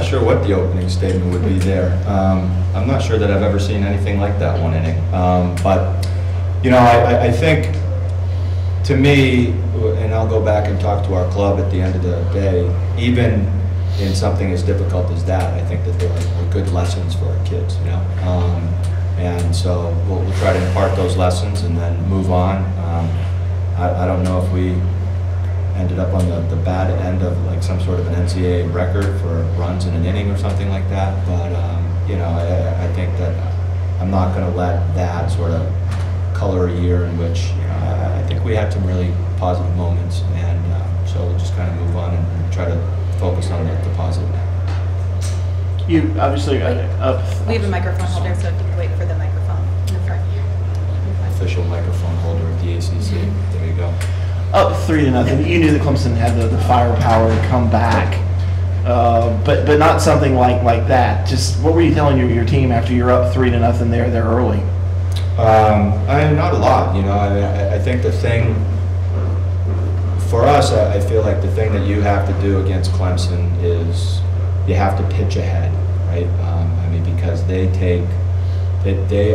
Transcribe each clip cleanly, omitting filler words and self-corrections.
sure what the opening statement would be there. I'm not sure that I've ever seen anything like that one inning. But, you know, I think, to me, and I'll go back and talk to our club at the end of the day, even in something as difficult as that, I think that there are good lessons for our kids, you know. And so we'll try to impart those lessons and then move on. I don't know if we ended up on the bad end of like some sort of an NCAA record for runs in an inning or something like that, but you know, I think that I'm not going to let that sort of color a year in which I think we had some really positive moments, and so we'll just kind of move on and try to focus on the positive. You obviously we have a microphone holder, so if you could wait for the microphone in the front. Official microphone holder of the ACC. There you go. Up 3-0. You knew that Clemson had the firepower to come back, but not something like that. Just what were you telling your team after you're up 3-0 there early? Not a lot. You know, I think the thing for us, I feel like the thing that you have to do against Clemson is you have to pitch ahead, right? I mean, because they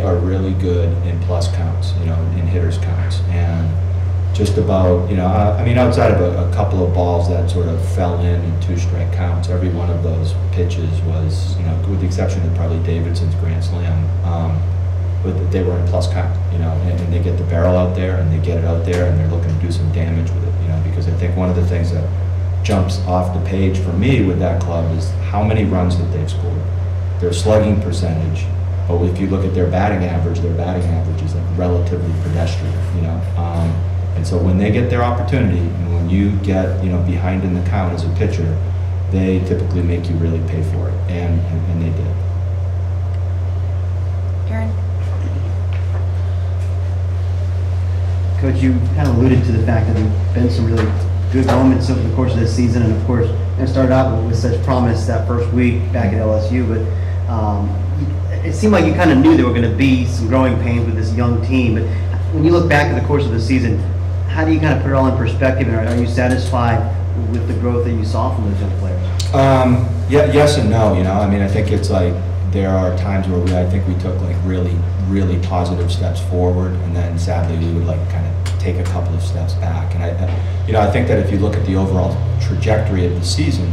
are really good in plus counts, you know, in hitters counts, and just about, you know, I mean, outside of a couple of balls that sort of fell in 2-strike counts, every one of those pitches was, you know, with the exception of probably Davidson's grand slam, but they were in plus count, you know, and they get the barrel out there and they get it out there and they're looking to do some damage with it, you know, because I think one of the things that jumps off the page for me with that club is how many runs that they've scored, their slugging percentage. But if you look at their batting average is like relatively pedestrian, you know. And so when they get their opportunity, and when you get, you know, behind in the count as a pitcher, they typically make you really pay for it, and they did. Aaron? Coach, you kind of alluded to the fact that there have been some really good moments over the course of this season, and of course, it started out with such promise that first week back at LSU, but it seemed like you kind of knew there were going to be some growing pains with this young team. But when you look back at the course of the season, how do you kind of put it all in perspective, and are you satisfied with the growth that you saw from those young players? Yeah, yes and no. You know, I mean, I think it's like there are times where I think we took like really positive steps forward, and then sadly we would like kind of take a couple of steps back. And I think that if you look at the overall trajectory of the season,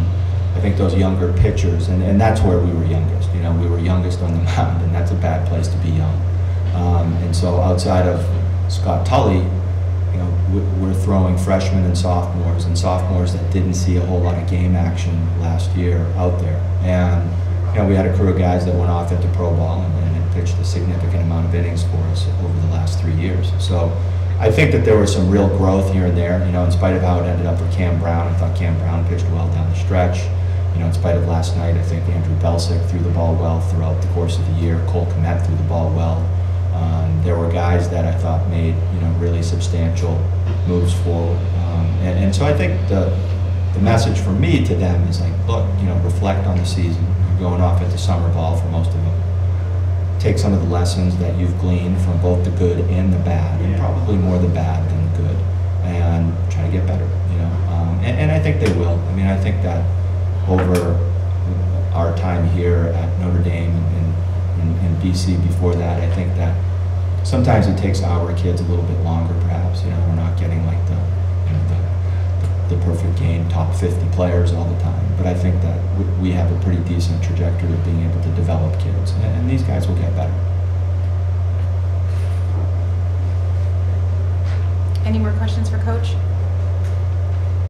I think those younger pitchers, and that's where we were youngest. You know, we were youngest on the mound, and that's a bad place to be young. And so outside of Scott Tully, you know, we're throwing freshmen and sophomores that didn't see a whole lot of game action last year out there. And you know, we had a crew of guys that went off into pro ball and pitched a significant amount of innings for us over the last 3 years. So I think that there was some real growth here and there, you know, in spite of how it ended up with Cam Brown. I thought Cam Brown pitched well down the stretch. You know, in spite of last night, I think Andrew Belsick threw the ball well throughout the course of the year. Cole Kmet threw the ball well. There were guys that I thought made, you know, really substantial moves forward. And so I think the message for me to them is like, look, you know, reflect on the season. You're going off into summer ball for most of them. Take some of the lessons that you've gleaned from both the good and the bad, and probably more the bad than the good, and try to get better, you know. And I think they will. I mean, I think that over our time here at Notre Dame and BC before that, I think that sometimes it takes our kids a little bit longer, perhaps. You know, we're not getting like the perfect game, top 50 players all the time. But I think that we have a pretty decent trajectory of being able to develop kids, and these guys will get better. Any more questions for Coach?